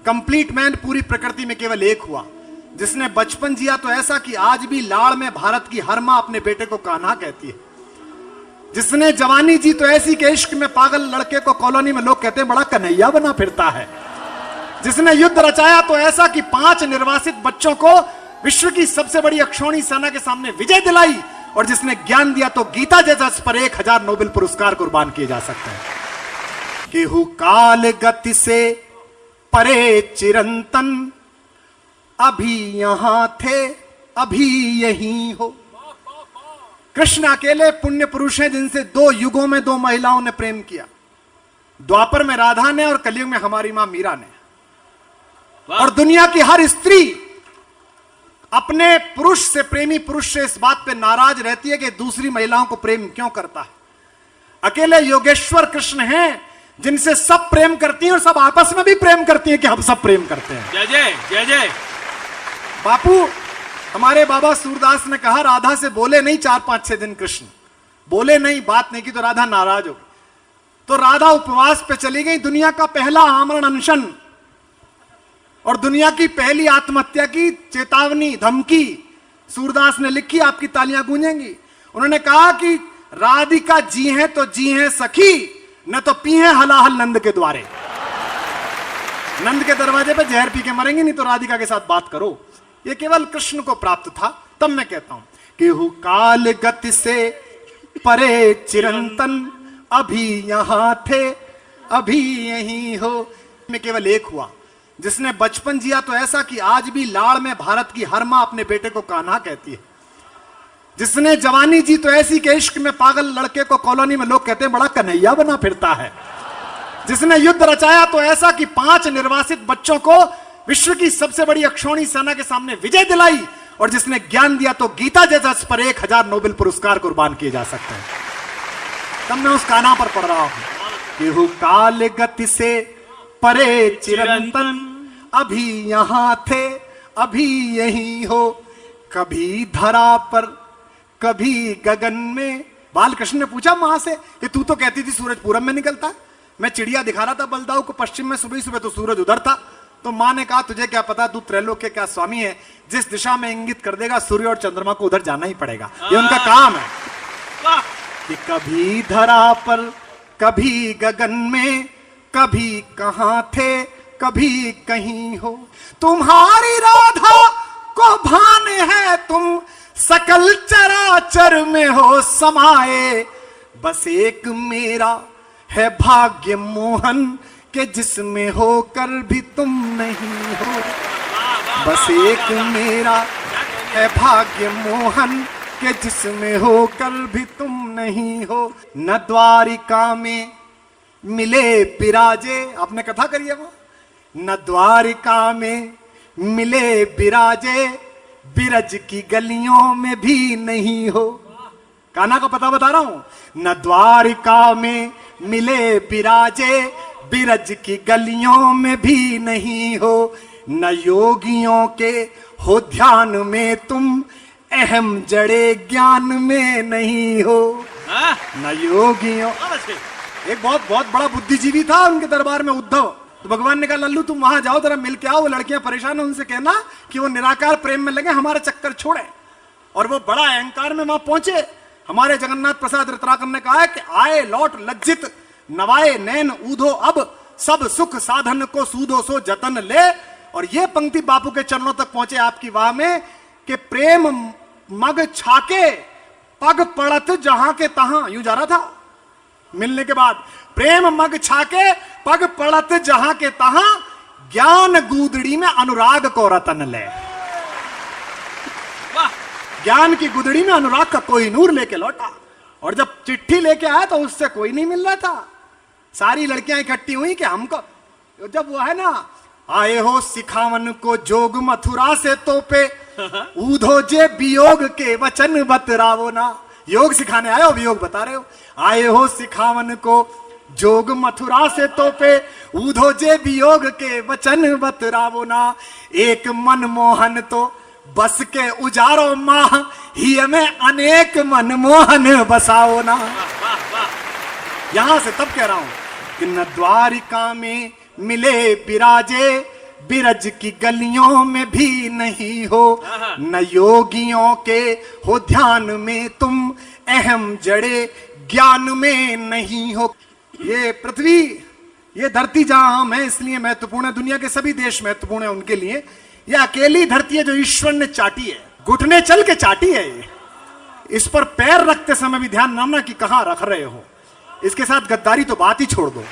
Complete man पूरी प्रकृति में केवल एक हुआ, जिसने बचपन जिया तो ऐसा कि आज भी लाड़ में भारत की हर मां अपने बेटे को कान्हा कहती है। जिसने जवानी जी तो ऐसी के इश्क में पागल लड़के को कॉलोनी में लोग कहते हैं बड़ा कन्हैया बना फिरता है। जिसने युद्ध रचाया तो ऐसा कि 5 निर्वासित बच्चों को विश्व की सबसे बड़ी अक्षौणी सेना के सामने विजय दिलाई, और जिसने ज्ञान दिया तो गीता जैसा पर 1000 नोबेल पुरस्कार कुर्बान किए जा सकते हैं। केहू काल गति से परे चिरंतन, अभी यहां थे अभी यहीं हो। कृष्ण अकेले पुण्य पुरुष हैं जिनसे 2 युगों में 2 महिलाओं ने प्रेम किया। द्वापर में राधा ने और कलयुग में हमारी मां मीरा ने। और दुनिया की हर स्त्री अपने पुरुष से, प्रेमी पुरुष से इस बात पे नाराज रहती है कि दूसरी महिलाओं को प्रेम क्यों करता है। अकेले योगेश्वर कृष्ण हैं जिनसे सब प्रेम करती हैं और सब आपस में भी प्रेम करती हैं कि हम सब प्रेम करते हैं। जय जय जय जय। बापू, हमारे बाबा सूरदास ने कहा राधा से बोले नहीं 4-5-6 दिन कृष्ण, बोले नहीं, बात नहीं की तो राधा नाराज हो गई। तो राधा उपवास पे चली गई। दुनिया का पहला आमरण अनशन और दुनिया की पहली आत्महत्या की चेतावनी, धमकी सूरदास ने लिखी, आपकी तालियां गूंजेंगी। उन्होंने कहा कि राधिका जी हैं तो जी हैं सखी, न तो पी हैं हलाहल नंद के द्वारे। नंद के दरवाजे पे जहर पी के मरेंगे, नहीं तो राधिका के साथ बात करो। ये केवल कृष्ण को प्राप्त था। तब मैं कहता हूं केहू काल गति से परे चिरंतन, अभी यहां थे अभी यहीं हो। में केवल एक हुआ, जिसने बचपन जिया तो ऐसा कि आज भी लाड़ में भारत की हर मां अपने बेटे को कान्हा कहती है। जिसने जवानी जी तो ऐसी के इश्क में पागल लड़के को कॉलोनी में लोग कहते हैं बड़ा कन्हैया बना फिरता है। जिसने युद्ध रचाया तो ऐसा कि 5 निर्वासित बच्चों को विश्व की सबसे बड़ी अक्षौणी सेना के सामने विजय दिलाई, और जिसने ज्ञान दिया तो गीता जैसा पर 1000 नोबेल पुरस्कार कुर्बान किए जा सकते हैं। तब मैं उस कान्हा पर पढ़ रहा हूं। केहू काल गति से परे चिरंतन, अभी यहां थे अभी यहीं हो। कभी धरा पर कभी गगन में। बालकृष्ण ने पूछा मां से कि तू तो कहती थी सूरज पूरब में निकलता है, मैं चिड़िया दिखा रहा था बलदाऊ को पश्चिम में, सुबह सुबह तो सूरज उधर था। तो मां ने कहा तुझे क्या पता, तू त्रैलोक के क्या स्वामी है, जिस दिशा में इंगित कर देगा सूर्य और चंद्रमा को उधर जाना ही पड़ेगा, ये उनका काम है। कि कभी धरा पर कभी गगन में, कभी कहां थे कभी कहीं हो। तुम्हारी राधा को भान है तुम सकल चराचर में हो समाये, बस एक मेरा है भाग्य मोहन के जिसमें होकर भी तुम नहीं हो। बस एक मेरा है भाग्य मोहन के जिसमें होकर भी तुम नहीं हो। न द्वारिका में मिले बिराजे, आपने कथा करी है वो, न द्वारिका में मिले बिराजे, बिरज की गलियों में भी नहीं हो। कान्हा का पता बता रहा हूं। न द्वारिका में मिले बिराजे, बिरज की गलियों में भी नहीं हो। न योगियों के हो ध्यान में तुम, अहम जड़े ज्ञान में नहीं हो। न योगियों, एक बहुत बड़ा बुद्धिजीवी था उनके दरबार में उद्धव। तो भगवान ने कहा लल्लू तुम वहां जाओ, जरा मिल के आओ, वो लड़कियां परेशान है, उनसे कहना कि वो निराकार प्रेम में लगे, हमारा चक्कर छोड़े। और वो बड़ा अहंकार में वहां पहुंचे। हमारे जगन्नाथ प्रसाद रत्नाकर ने कहा है कि आए लौट लज्जित नवाए नैन ऊधो, अब सब सुख साधन को सूधो सो जतन ले। और ये पंक्ति बापू के चरणों तक पहुंचे आपकी वाह में कि प्रेम मग छाके पग पड़त जहां के तहां, यूं जा रहा था मिलने के बाद, प्रेम मग छाके पग पड़त जहां के तहां, ज्ञान गूदड़ी में अनुराग को रतन ले। ज्ञान की गुदड़ी में अनुराग का कोई नूर लेके लौटा। और जब चिट्ठी लेके आया तो उससे कोई नहीं मिल रहा था। सारी लड़कियां इकट्ठी हुई कि हमको, जब वो है ना, आए हो सिखावन को जोग मथुरा से तोपे, ऊधो जे वियोग के वचन बतरावो ना। योग सिखाने आए हो, वियोग बता रहे हो। आए हो सिखावन को जोग मथुरा से तोपे, ऊधो जे वियोग के वचन बतरावो ना। एक मनमोहन तो बस के उजारो माह, ही में अनेक मनमोहन बसाओ ना। यहां से तब कह रहा हूं कि न द्वारिका में मिले बिराजे, बिरज की गलियों में भी नहीं हो, न योगियों के हो ध्यान में तुम, अहम जड़े ज्ञान में नहीं हो। ये पृथ्वी, ये धरती जहां हम हैं इसलिए महत्वपूर्ण है, दुनिया के सभी देश महत्वपूर्ण है उनके लिए। ये अकेली धरती है जो ईश्वर ने चाटी है, घुटने चल के चाटी है। ये इस पर पैर रखते समय भी ध्यान रखना कि कहां रख रहे हो। इसके साथ गद्दारी तो बात ही छोड़ दो।